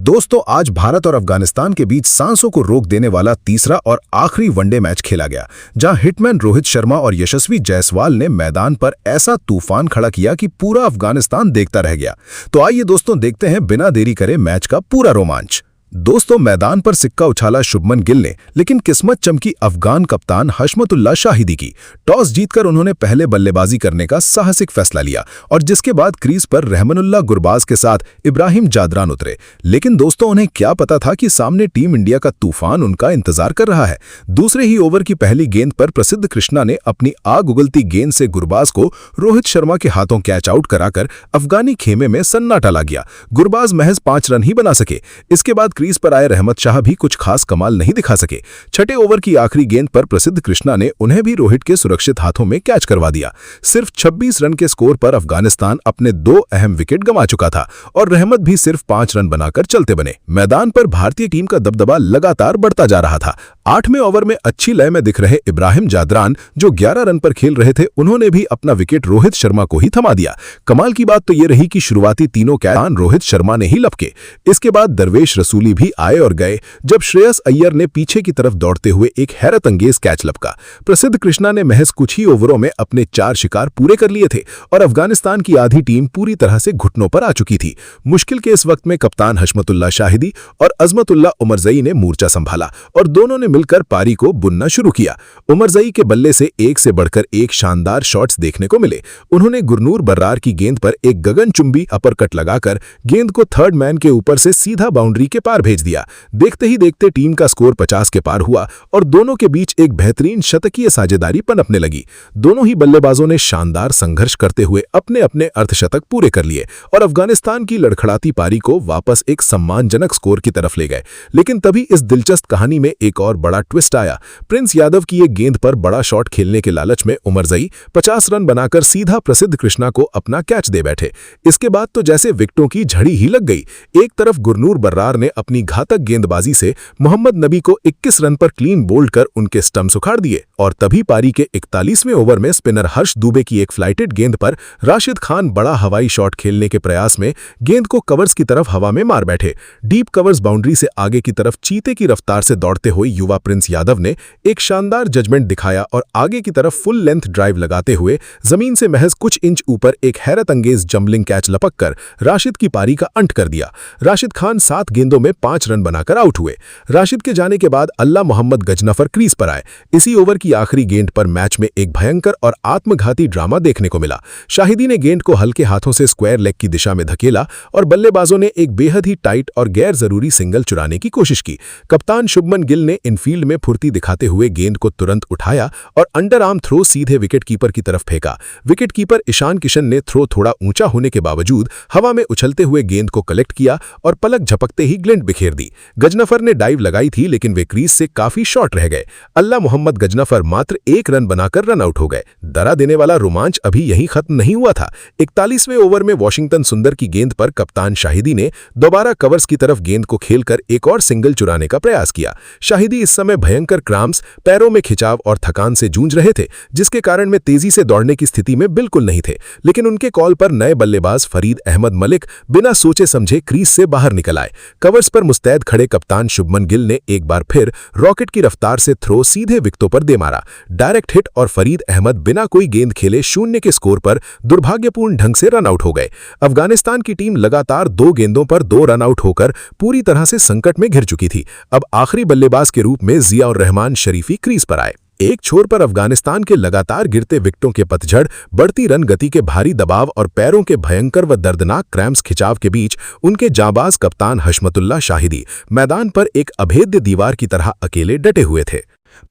दोस्तों, आज भारत और अफगानिस्तान के बीच सांसों को रोक देने वाला तीसरा और आखिरी वनडे मैच खेला गया, जहां हिटमैन रोहित शर्मा और यशस्वी जायसवाल ने मैदान पर ऐसा तूफान खड़ा किया कि पूरा अफगानिस्तान देखता रह गया। तो आइए दोस्तों, देखते हैं बिना देरी करे मैच का पूरा रोमांच। दोस्तों, मैदान पर सिक्का उछाला शुभमन गिल ने, लेकिन किस्मत चमकी अफगान कप्तान हशमतुल्लाह शाहिदी की। टॉस जीतकर उन्होंने पहले बल्लेबाजी करने का साहसिक फैसला लिया और जिसके बाद क्रीज पर रहमानुल्लाह गुरबाज के साथ इब्राहिम जादरान उतरे। लेकिन दोस्तों, उन्हें क्या पता था कि सामने टीम इंडिया का तूफान उनका इंतजार कर रहा है। दूसरे ही ओवर की पहली गेंद पर प्रसिद्ध कृष्णा ने अपनी आग उगलती गेंद से गुरबाज को रोहित शर्मा के हाथों कैच आउट कराकर अफगानी खेमे में सन्नाटा ला गया। गुरबाज महज 5 रन ही बना सके। इसके बाद क्रीज पर आए रहमत शाह भी कुछ खास कमाल नहीं दिखा सके। छठे ओवर की आखिरी गेंद पर प्रसिद्ध कृष्णा ने उन्हें भी रोहित के सुरक्षित हाथों में कैच करवा दिया। सिर्फ 26 रन के स्कोर पर अफगानिस्तान अपने 2 अहम विकेट गंवा चुका था और रहमत भी सिर्फ 5 रन बनाकर चलते बने। मैदान पर भारतीय टीम का दबदबा लगातार बढ़ता जा रहा था। 8वें ओवर में अच्छी लय में दिख रहे इब्राहिम जादरान, जो 11 रन पर खेल रहे थे, उन्होंने भी अपना विकेट रोहित शर्मा को ही थमा दिया। कमाल की बात तो ये रही कि शुरुआती तीनों कैच रोहित शर्मा ने ही लपके। इसके बाद दरवेश रसूली भी आए और गए, जब श्रेयस अय्यर ने पीछे की तरफ दौड़ते हुए एक हैरत अंगेज कैच लपका। प्रसिद्ध कृष्णा ने महज कुछ ही ओवरों में अपने 4 शिकार पूरे कर लिए थे और अफगानिस्तान की आधी टीम पूरी तरह से घुटनों पर आ चुकी थी। मुश्किल के इस वक्त में कप्तान हशमतुल्लाह शाहिदी और अजमतुल्लाह उमरजई ने मोर्चा संभाला और दोनों ने मिलकर पारी को बुनना शुरू किया। उमरजई के बल्ले से एक से बढ़कर एक शानदार शॉट्स देखने को मिले। उन्होंने गुरनूर बर्रार की गेंद पर एक गगनचुंबी अपरकट लगाकर गेंद को थर्ड मैन के ऊपर से सीधा बाउंड्री के पार भेज दिया। देखते ही देखते टीम का स्कोर 50 के पार हुआ और दोनों के बीच एक बेहतरीन शतकीय साझेदारी पनपने लगी। दोनों ही बल्लेबाजों ने शानदार संघर्ष करते हुए अपने अपने अर्धशतक पूरे कर लिए और अफगानिस्तान की लड़खड़ाती पारी को वापस एक सम्मानजनक स्कोर की तरफ ले गए। लेकिन तभी इस दिलचस्प कहानी में एक और बड़ा ट्विस्ट आया। प्रिंस यादव की एक गेंद पर बड़ा शॉट खेलने के लालच में उमरजई 50 रन बनाकर सीधा प्रसिद्ध कृष्णा को अपना कैच दे बैठे। इसके बाद तो जैसे विकेटों की झड़ी ही लग गई। एक तरफ गुरनूर बर्रार ने अपनी घातक गेंदबाजी से मोहम्मद नबी को 21 रन पर क्लीन बोल्ड कर उनके स्टंप्स उखाड़ दिए और तभी पारी के 41वें ओवर में स्पिनर हर्ष दुबे की एक फ्लाइटेड गेंद पर राशिद खान बड़ा हवाई शॉट खेलने के प्रयास में गेंद को कवर्स की तरफ हवा में मार बैठे। डीप कवर्स बाउंड्री से आगे की तरफ चीते की रफ्तार से दौड़ते हुए युवा प्रिंस यादव ने एक शानदार जजमेंट दिखाया और आगे की तरफ फुल लेंथ ड्राइव लगाते हुए जमीन से महज कुछ इंच ऊपर एक हैरत अंगेज जंबलिंग कैच लपक कर राशिद की पारी का अंत कर दिया। राशिद खान 7 गेंदों में 5 रन बनाकर आउट हुए। राशिद के जाने के बाद अल्लाह मोहम्मद गजनफर क्रीज पर आए। इसी ओवर की आखिरी गेंद पर मैच में एक भयंकर और आत्मघाती ड्रामा देखने को मिला। शाहिदी ने गेंद को हल्के हाथों से स्क्वायर लेग की दिशा में धकेला और बल्लेबाजों ने एक बेहद ही टाइट और गैर जरूरी सिंगल चुराने की कोशिश की। कप्तान शुभमन गिल ने इनफील्ड में फुर्ती दिखाते हुए गेंद को तुरंत उठाया और अंडर आर्म थ्रो सीधे विकेट कीपर की तरफ फेंका। विकेट कीपर ईशान किशन ने थ्रो थोड़ा ऊंचा होने के बावजूद हवा में उछलते हुए गेंद को कलेक्ट किया और पलक झपकते ही ग्लिंट बिखेर दी। गजनफर ने डाइव लगाई थी, लेकिन वे क्रीज से काफी शॉर्ट रह गए। अल्लाह मोहम्मद गजनफर मात्र 1 रन बनाकर रन आउट हो गए। डरा देने वाला रोमांच अभी यहीं खत्म नहीं हुआ था। 41वें ओवर में वॉशिंगटन सुंदर की गेंद पर कप्तान शाहिदी ने दोबारा कवर्स की तरफ गेंद को खेलकर एक और सिंगल चुराने का प्रयास किया। शाहिदी इस समय भयंकर क्रैम्प्स, पैरों में खिंचाव और थकान से जूझ रहे थे, जिसके कारण वे तेजी से दौड़ने की स्थिति में बिल्कुल नहीं थे। लेकिन उनके कॉल पर नए बल्लेबाज फरीद अहमद मलिक बिना सोचे समझे क्रीज से बाहर निकल आए। कवर्स पर मुस्तैद खड़े कप्तान शुभमन गिल ने एक बार फिर रॉकेट की रफ्तार से थ्रो सीधे विकेटों पर दे मारा। डायरेक्ट हिट और फरीद अहमद बिना कोई गेंद खेले 0 के स्कोर पर दुर्भाग्यपूर्ण ढंग से रन आउट हो गए। अफगानिस्तान की टीम लगातार 2 गेंदों पर 2 रन आउट होकर पूरी तरह से संकट में घिर चुकी थी। अब आखिरी बल्लेबाज के रूप में जिया और रहमान शरीफी क्रीज पर आए। एक छोर पर अफगानिस्तान के लगातार गिरते विकेटों के पतझड़, बढ़ती रन गति के भारी दबाव और पैरों के भयंकर व दर्दनाक क्रैम्प्स खिंचाव के बीच उनके जांबाज कप्तान हशमतुल्लाह शाहिदी मैदान पर एक अभेद्य दीवार की तरह अकेले डटे हुए थे।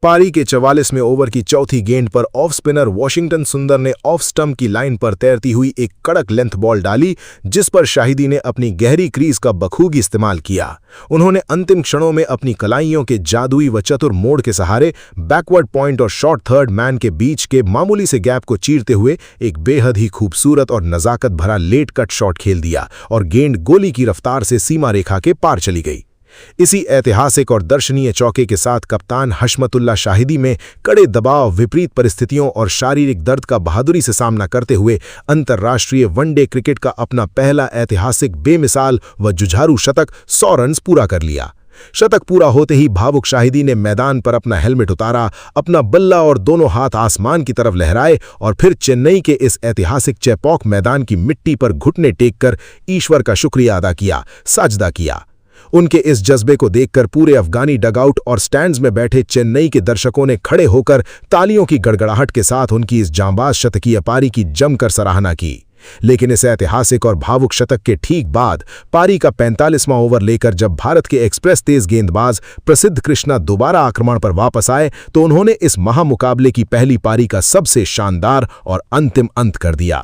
पारी के 44वें ओवर की चौथी गेंद पर ऑफ स्पिनर वॉशिंगटन सुंदर ने ऑफ स्टंप की लाइन पर तैरती हुई एक कड़क लेंथ बॉल डाली, जिस पर शाहिदी ने अपनी गहरी क्रीज का बखूबी इस्तेमाल किया। उन्होंने अंतिम क्षणों में अपनी कलाइयों के जादुई व चतुर मोड़ के सहारे बैकवर्ड पॉइंट और शॉर्ट थर्ड मैन के बीच के मामूली से गैप को चीरते हुए एक बेहद ही खूबसूरत और नजाकत भरा लेट कट शॉट खेल दिया और गेंद गोली की रफ्तार से सीमा रेखा के पार चली गई। इसी ऐतिहासिक और दर्शनीय चौके के साथ कप्तान हशमतुल्लाह शाहिदी में कड़े दबाव, विपरीत परिस्थितियों और शारीरिक दर्द का बहादुरी से सामना करते हुए अंतर्राष्ट्रीय वनडे क्रिकेट का अपना पहला ऐतिहासिक बेमिसाल व जुझारू शतक 100 रन पूरा कर लिया। शतक पूरा होते ही भावुक शाहिदी ने मैदान पर अपना हेलमेट उतारा, अपना बल्ला और दोनों हाथ आसमान की तरफ लहराए और फिर चेन्नई के इस ऐतिहासिक चेपॉक मैदान की मिट्टी पर घुटने टेककर ईश्वर का शुक्रिया अदा किया, साजदा किया। उनके इस जज्बे को देखकर पूरे अफगानी डगआउट और स्टैंड्स में बैठे चेन्नई के दर्शकों ने खड़े होकर तालियों की गड़गड़ाहट के साथ उनकी इस जांबाज शतकीय पारी की जमकर सराहना की। लेकिन इस ऐतिहासिक और भावुक शतक के ठीक बाद पारी का 45वां ओवर लेकर जब भारत के एक्सप्रेस तेज गेंदबाज प्रसिद्ध कृष्णा दोबारा आक्रमण पर वापस आए तो उन्होंने इस महामुकाबले की पहली पारी का सबसे शानदार और अंतिम अंत कर दिया।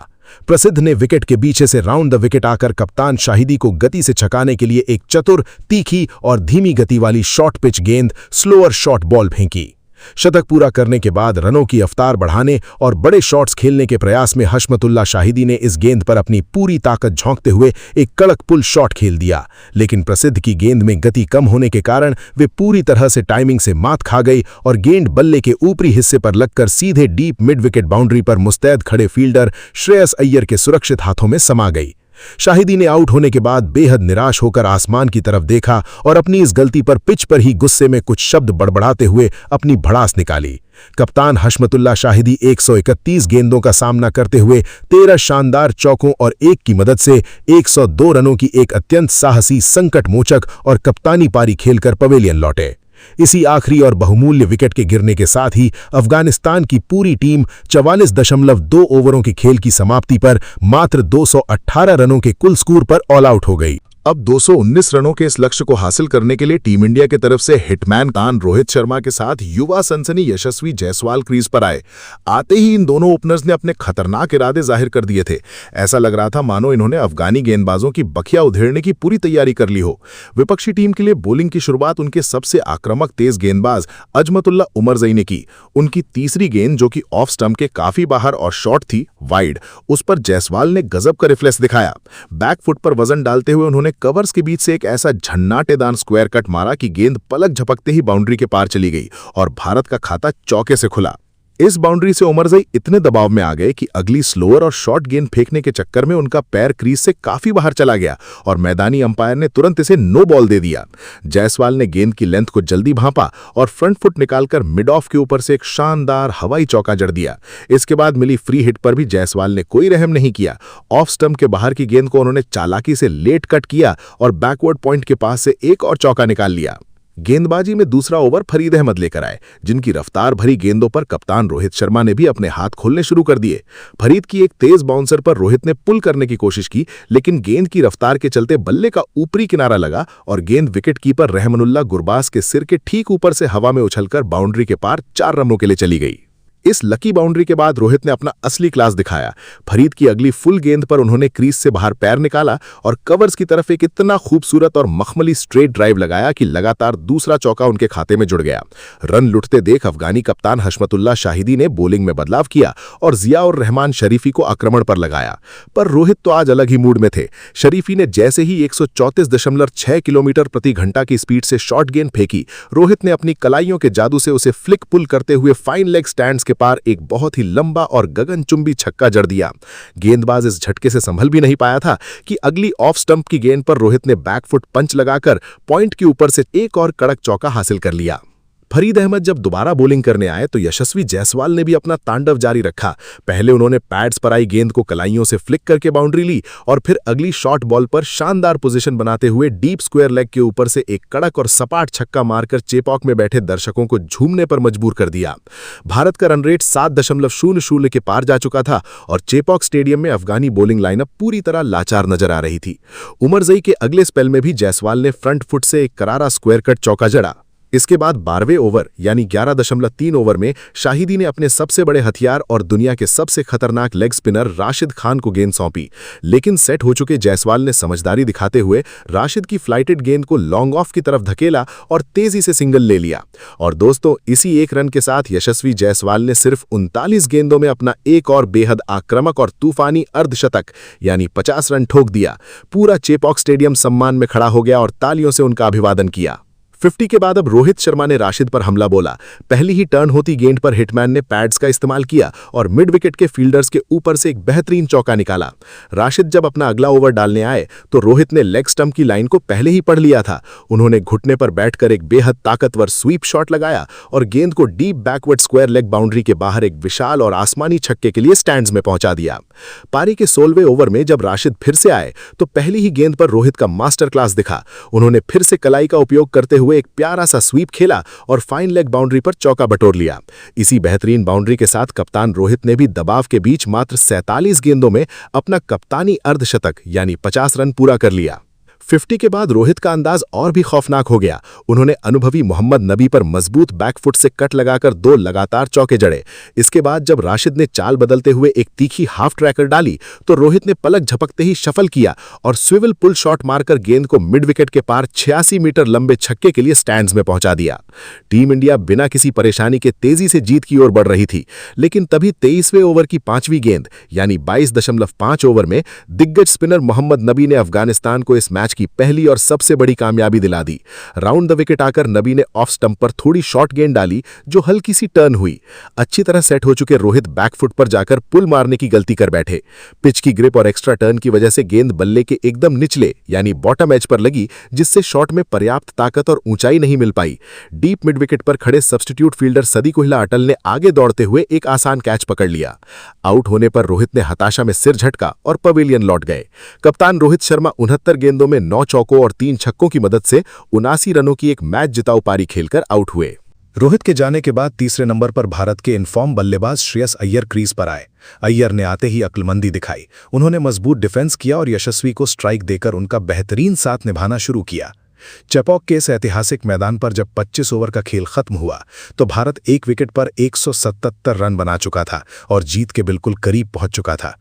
प्रसिद्ध ने विकेट के पीछे से राउंड द विकेट आकर कप्तान शाहिदी को गति से छकाने के लिए एक चतुर, तीखी और धीमी गति वाली शॉर्ट पिच गेंद, स्लोअर शॉर्ट बॉल फेंकी। शतक पूरा करने के बाद रनों की रफ्तार बढ़ाने और बड़े शॉट्स खेलने के प्रयास में हशमतुल्लाह शाहिदी ने इस गेंद पर अपनी पूरी ताकत झोंकते हुए एक कड़क पुल शॉट खेल दिया, लेकिन प्रसिद्ध की गेंद में गति कम होने के कारण वे पूरी तरह से टाइमिंग से मात खा गई और गेंद बल्ले के ऊपरी हिस्से पर लगकर सीधे डीप मिड विकेट बाउंड्री पर मुस्तैद खड़े फील्डर श्रेयस अय्यर के सुरक्षित हाथों में समा गई। शाहिदी ने आउट होने के बाद बेहद निराश होकर आसमान की तरफ देखा और अपनी इस गलती पर पिच पर ही गुस्से में कुछ शब्द बड़बड़ाते हुए अपनी भड़ास निकाली। कप्तान हशमतुल्लाह शाहिदी 131 गेंदों का सामना करते हुए 13 शानदार चौकों और एक की मदद से 102 रनों की एक अत्यंत साहसी, संकटमोचक और कप्तानी पारी खेलकर पवेलियन लौटे। इसी आखिरी और बहुमूल्य विकेट के गिरने के साथ ही अफगानिस्तान की पूरी टीम 44.2 ओवरों के खेल की समाप्ति पर मात्र 218 रनों के कुल स्कोर पर ऑल आउट हो गई। अब 219 रनों के इस लक्ष्य को हासिल करने के लिए टीम इंडिया की तरफ से हिटमैन कप्तान रोहित शर्मा के साथ युवा सनसनी यशस्वी जायसवाल क्रीज पर आए। आते ही इन दोनों ओपनर्स ने अपने खतरनाक इरादे जाहिर कर दिए थे। ऐसा लग रहा था मानो इन्होंने अफगानी गेंदबाजों की बखिया उधेड़ने की पूरी तैयारी कर ली हो। विपक्षी टीम के लिए बॉलिंग की शुरुआत उनके सबसे आक्रामक तेज गेंदबाज अजमतुल्ला उमरजई ने की। उनकी तीसरी गेंद, जो कि ऑफ स्टंप के काफी बाहर और शॉर्ट थी, वाइड, उस पर जायसवाल ने गजब का रिफ्लेक्स दिखाया। बैकफुट पर वजन डालते हुए उन्होंने कवर्स के बीच से एक ऐसा झन्नाटेदार स्क्वायर कट मारा कि गेंद पलक झपकते ही बाउंड्री के पार चली गई और भारत का खाता चौके से खुला। इस बाउंड्री से उमरजई इतने दबाव में आ गए कि अगली स्लोअर और शॉर्ट गेंद फेंकने के चक्कर में उनका पैर क्रीज से काफी बाहर चला गया और मैदानी अंपायर ने तुरंत इसे नो बॉल दे दिया। जायसवाल ने गेंद की लेंथ को जल्दी भांपा और फ्रंट फुट निकालकर मिड ऑफ के ऊपर से एक शानदार हवाई चौका जड़ दिया। इसके बाद मिली फ्री हिट पर भी जायसवाल ने कोई रहम नहीं किया। ऑफ स्टंप के बाहर की गेंद को उन्होंने चालाकी से लेट कट किया और बैकवर्ड पॉइंट के पास से एक और चौका निकाल लिया। गेंदबाजी में दूसरा ओवर फरीद अहमद लेकर आए, जिनकी रफ्तार भरी गेंदों पर कप्तान रोहित शर्मा ने भी अपने हाथ खोलने शुरू कर दिए। फरीद की एक तेज बाउंसर पर रोहित ने पुल करने की कोशिश की, लेकिन गेंद की रफ्तार के चलते बल्ले का ऊपरी किनारा लगा और गेंद विकेट कीपर रहमनुल्लाह गुरबाज के सिर के ठीक ऊपर से हवा में उछलकर बाउंड्री के पार 4 रनों के लिए चली गई। इस लकी बाउंड्री के बाद रोहित ने अपना असली क्लास दिखाया। फरीद की अगली फुल गेंद पर उन्होंने क्रीज से बाहर पैर निकाला और कवर्स की तरफ एक इतना खूबसूरत और मखमली स्ट्रेट ड्राइव लगाया कि लगातार दूसरा चौका उनके खाते में जुड़ गया। रन लुटते देख अफगानी कप्तान हशमतुल्लाह शाहिदी ने बॉलिंग में बदलाव किया और जिया और रहमान शरीफी को आक्रमण पर लगाया। पर रोहित तो आज अलग ही मूड में थे। शरीफी ने जैसे ही 134.6 किलोमीटर प्रति घंटा की स्पीड से शॉर्ट गेंद फेंकी, रोहित ने अपनी कलाइयों के जादू से उसे फ्लिक पुल करते हुए फाइन लेग स्टैंड्स के पार एक बहुत ही लंबा और गगनचुंबी छक्का जड़ दिया। गेंदबाज इस झटके से संभल भी नहीं पाया था कि अगली ऑफ स्टंप की गेंद पर रोहित ने बैकफुट पंच लगाकर पॉइंट के ऊपर से एक और कड़क चौका हासिल कर लिया। फरीद अहमद जब दोबारा बॉलिंग करने आए तो यशस्वी जायसवाल ने भी अपना तांडव जारी रखा। पहले उन्होंने पैड्स पर आई गेंद को कलाइयों से फ्लिक करके बाउंड्री ली और फिर अगली शॉर्ट बॉल पर शानदार पोजीशन बनाते हुए डीप स्क्वायर लेग के ऊपर से एक कड़क और सपाट छक्का मारकर चेपॉक में बैठे दर्शकों को झूमने पर मजबूर कर दिया। भारत का रन रेट 7.00 के पार जा चुका था और चेपॉक स्टेडियम में अफगानी बॉलिंग लाइनअप पूरी तरह लाचार नजर आ रही थी। उमरजई के अगले स्पेल में भी जायसवाल ने फ्रंट फुट से एक करारा स्क्वायर कट चौका जड़ा। इसके बाद 12वें ओवर यानी 11.3 ओवर में शाहिदी ने अपने सबसे बड़े हथियार और दुनिया के सबसे खतरनाक लेग स्पिनर राशिद खान को गेंद सौंपी, लेकिन सेट हो चुके जायसवाल ने समझदारी दिखाते हुए राशिद की फ्लाइटेड गेंद को लॉन्ग ऑफ की तरफ धकेला और तेजी से सिंगल ले लिया। और दोस्तों, इसी एक रन के साथ यशस्वी जायसवाल ने सिर्फ 39 गेंदों में अपना एक और बेहद आक्रामक और तूफानी अर्धशतक यानी 50 रन ठोक दिया। पूरा चेपॉक स्टेडियम सम्मान में खड़ा हो गया और तालियों से उनका अभिवादन किया। 50 के बाद अब रोहित शर्मा ने राशिद पर हमला बोला। पहली ही टर्न होती गेंद पर हिटमैन ने पैड्स का इस्तेमाल किया और मिड विकेट के फील्डर्स के ऊपर से एक बेहतरीन चौका निकाला। राशिद जब अपना अगला ओवर डालने आए तो रोहित ने लेग स्टंप की लाइन को पहले ही पढ़ लिया था। उन्होंने घुटने पर बैठकर एक बेहद ताकतवर स्वीप शॉट लगाया और गेंद को deep backward square leg boundary के बाहर एक विशाल और आसमानी छक्के के लिए स्टैंड्स में पहुंचा दिया। पारी के 16वें ओवर में जब राशिद फिर से आए तो पहली ही गेंद पर रोहित का मास्टर क्लास दिखा। उन्होंने फिर से कलाई का उपयोग करते हुए एक प्यारा सा स्वीप खेला और फाइन लेग बाउंड्री पर चौका बटोर लिया। इसी बेहतरीन बाउंड्री के साथ कप्तान रोहित ने भी दबाव के बीच मात्र 47 गेंदों में अपना कप्तानी अर्धशतक यानी 50 रन पूरा कर लिया। 50 के बाद रोहित का अंदाज और भी खौफनाक हो गया। उन्होंने अनुभवी मोहम्मद नबी पर मजबूत बैकफुट से कट लगाकर 2 लगातार चौके जड़े। इसके बाद जब राशिद ने चाल बदलते हुए एक तीखी हाफ ट्रैकर डाली तो रोहित ने पलक झपकते ही शफल किया और स्विवल पुल शॉट मारकर गेंद को मिड विकेट के पार 86 मीटर लंबे छक्के के लिए स्टैंड्स में पहुंचा दिया। टीम इंडिया बिना किसी परेशानी के तेजी से जीत की ओर बढ़ रही थी, लेकिन तभी 23वें ओवर की 5वीं गेंद यानी 22.5 ओवर में दिग्गज स्पिनर मोहम्मद नबी ने अफगानिस्तान को इस मैच की पहली और सबसे बड़ी कामयाबी दिला दी। राउंड द विकेट आकर नबी ने ऑफ स्टंप पर थोड़ी शॉर्ट गेंद डाली जो हल्की सी टर्न हुई। अच्छी तरह सेट हो चुके रोहित बैकफुट पर जाकर पुल मारने की गलती कर बैठे। पिच की ग्रिप और एक्स्ट्रा टर्न की वजह से गेंद बल्ले के एकदम निचले यानी बॉटम एज पर लगी, जिससे शॉट में पर्याप्त ताकत और ऊंचाई नहीं मिल पाई। डीप मिड विकेट पर खड़े सब्स्टिट्यूट फील्डर सदी कोहिला अटल ने आगे दौड़ते हुए एक आसान कैच पकड़ लिया। आउट होने पर रोहित ने हताशा में सिर झटका और पवेलियन लौट गए। कप्तान रोहित शर्मा 69 गेंदों में 9 चौकों और 3 छक्कों की मदद से 79 रनों की एक मैच जिताऊ पारी खेलकर आउट हुए। रोहित के जाने के बाद तीसरे नंबर पर भारत के इनफॉर्म बल्लेबाज श्रेयस अय्यर क्रीज पर आए। अय्यर ने आते ही अक्लमंदी दिखाई। उन्होंने मजबूत डिफेंस किया और यशस्वी को स्ट्राइक देकर उनका बेहतरीन साथ निभाना शुरू किया। चेपॉक के इस ऐतिहासिक मैदान पर जब 25 ओवर का खेल खत्म हुआ तो भारत एक विकेट पर 177 रन बना चुका था और जीत के बिल्कुल करीब पहुंच चुका था।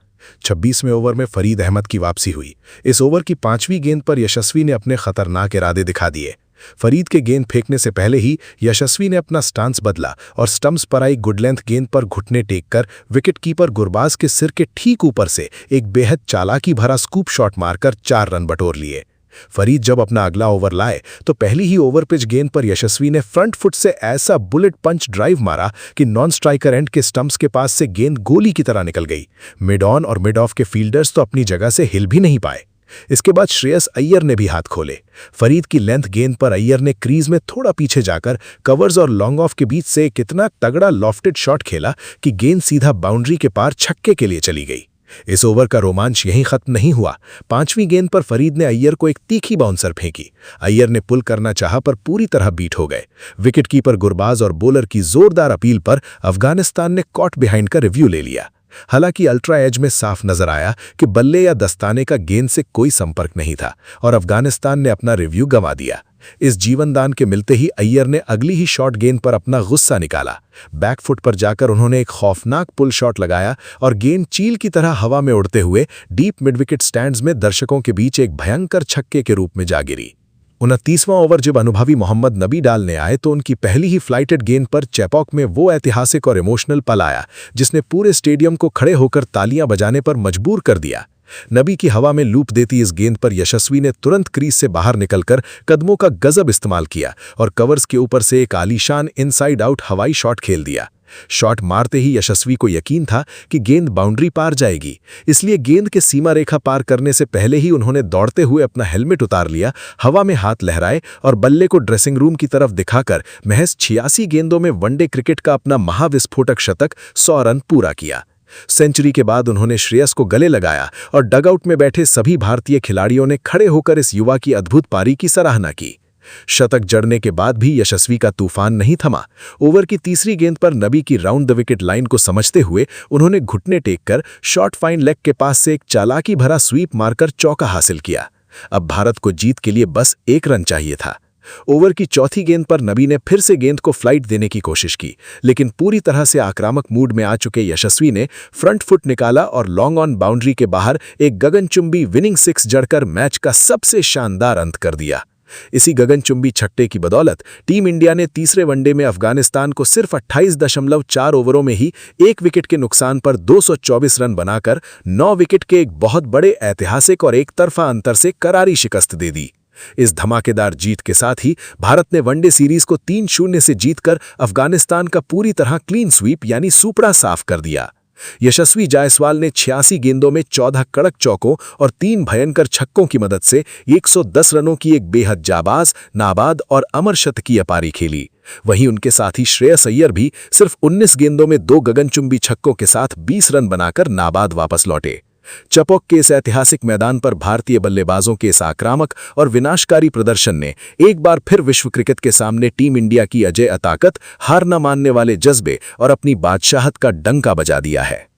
26वें ओवर में फरीद अहमद की वापसी हुई। इस ओवर की 5वीं गेंद पर यशस्वी ने अपने खतरनाक इरादे दिखा दिए। फरीद के गेंद फेंकने से पहले ही यशस्वी ने अपना स्टांस बदला और स्टंप्स पर आई गुड लेंथ गेंद पर घुटने टेककर विकेटकीपर गुरबाज के सिर के ठीक ऊपर से एक बेहद चालाकी भरा स्कूप शॉट मारकर 4 रन बटोर लिए। फरीद जब अपना अगला ओवर लाए तो पहली ही ओवर पिच गेंद पर यशस्वी ने फ्रंट फुट से ऐसा बुलेट पंच ड्राइव मारा कि नॉन स्ट्राइकर एंड के स्टंप्स के पास से गेंद गोली की तरह निकल गई। मिड ऑन और मिड ऑफ के फील्डर्स तो अपनी जगह से हिल भी नहीं पाए। इसके बाद श्रेयस अय्यर ने भी हाथ खोले। फरीद की लेंथ गेंद पर अय्यर ने क्रीज में थोड़ा पीछे जाकर कवर्स और लॉन्ग ऑफ के बीच से कितना तगड़ा लॉफ्टेड शॉट खेला कि गेंद सीधा बाउंड्री के पार छक्के के लिए चली गई। इस ओवर का रोमांच यहीं खत्म नहीं हुआ। 5वीं गेंद पर फरीद ने अय्यर को एक तीखी बाउंसर फेंकी। अय्यर ने पुल करना चाहा पर पूरी तरह बीट हो गए। विकेटकीपर गुरबाज और बॉलर की जोरदार अपील पर अफगानिस्तान ने कॉट बिहाइंड का रिव्यू ले लिया। हालांकि अल्ट्रा एज में साफ नजर आया कि बल्ले या दस्ताने का गेंद से कोई संपर्क नहीं था और अफगानिस्तान ने अपना रिव्यू गंवा दिया। इस जीवनदान के मिलते ही अय्यर ने अगली ही शॉट गेंद पर अपना गुस्सा निकाला। बैकफुट पर जाकर उन्होंने एक खौफनाक पुल शॉट लगाया और गेंद चील की तरह हवा में उड़ते हुए डीप मिडविकेट स्टैंड्स में दर्शकों के बीच एक भयंकर छक्के के रूप में जा गिरी। 29वां ओवर जब अनुभवी मोहम्मद नबी डालने आए तो उनकी पहली ही फ्लाइटेड गेंद पर चेपॉक में वो ऐतिहासिक और इमोशनल पल आया जिसने पूरे स्टेडियम को खड़े होकर तालियां बजाने पर मजबूर कर दिया। नबी की हवा में लूप देती इस गेंद पर यशस्वी ने तुरंत क्रीज से बाहर निकलकर कदमों का गजब इस्तेमाल किया और कवर्स के ऊपर से एक आलीशान इनसाइड आउट हवाई शॉट खेल दिया। शॉट मारते ही यशस्वी को यकीन था कि गेंद बाउंड्री पार जाएगी, इसलिए गेंद के सीमा रेखा पार करने से पहले ही उन्होंने दौड़ते हुए अपना हेलमेट उतार लिया, हवा में हाथ लहराए और बल्ले को ड्रेसिंग रूम की तरफ दिखाकर महज 86 गेंदों में वनडे क्रिकेट का अपना महाविस्फोटक शतक 100 रन पूरा किया। सेंचुरी के बाद उन्होंने श्रेयस को गले लगाया और डगआउट में बैठे सभी भारतीय खिलाड़ियों ने खड़े होकर इस युवा की अद्भुत पारी की सराहना की। शतक जड़ने के बाद भी यशस्वी का तूफान नहीं थमा। ओवर की तीसरी गेंद पर नबी की राउंड द विकेट लाइन को समझते हुए उन्होंने घुटने टेककर शॉर्ट फाइन लेग के पास से एक चालाकी भरा स्वीप मारकर चौका हासिल किया। अब भारत को जीत के लिए बस 1 रन चाहिए था। ओवर की चौथी गेंद पर नबी ने फिर से गेंद को फ्लाइट देने की कोशिश की, लेकिन पूरी तरह से आक्रामक मूड में आ चुके यशस्वी ने फ्रंट फुट निकाला और लॉन्ग ऑन बाउंड्री के बाहर एक गगनचुंबी विनिंग सिक्स जड़कर मैच का सबसे शानदार अंत कर दिया। इसी गगनचुंबी छक्के की बदौलत टीम इंडिया ने तीसरे वनडे में अफगानिस्तान को सिर्फ 28.4 ओवरों में ही 1 विकेट के नुकसान पर 224 रन बनाकर 9 विकेट के एक बहुत बड़े ऐतिहासिक और एक तरफा अंतर से करारी शिकस्त दे दी। इस धमाकेदार जीत के साथ ही भारत ने वनडे सीरीज को 3-0 से जीतकर अफगानिस्तान का पूरी तरह क्लीन स्वीप यानी सूपड़ा साफ कर दिया। यशस्वी जायसवाल ने 86 गेंदों में 14 कड़क चौकों और 3 भयंकर छक्कों की मदद से 110 रनों की एक बेहद जाबाज, नाबाद और अमर शतकीय पारी खेली। वहीं उनके साथी श्रेयस अय्यर भी सिर्फ 19 गेंदों में 2 गगनचुंबी छक्कों के साथ 20 रन बनाकर नाबाद वापस लौटे। चपोक के इस ऐतिहासिक मैदान पर भारतीय बल्लेबाजों के इस आक्रामक और विनाशकारी प्रदर्शन ने एक बार फिर विश्व क्रिकेट के सामने टीम इंडिया की अजेय ताकत, हार न मानने वाले जज्बे और अपनी बादशाहत का डंका बजा दिया है।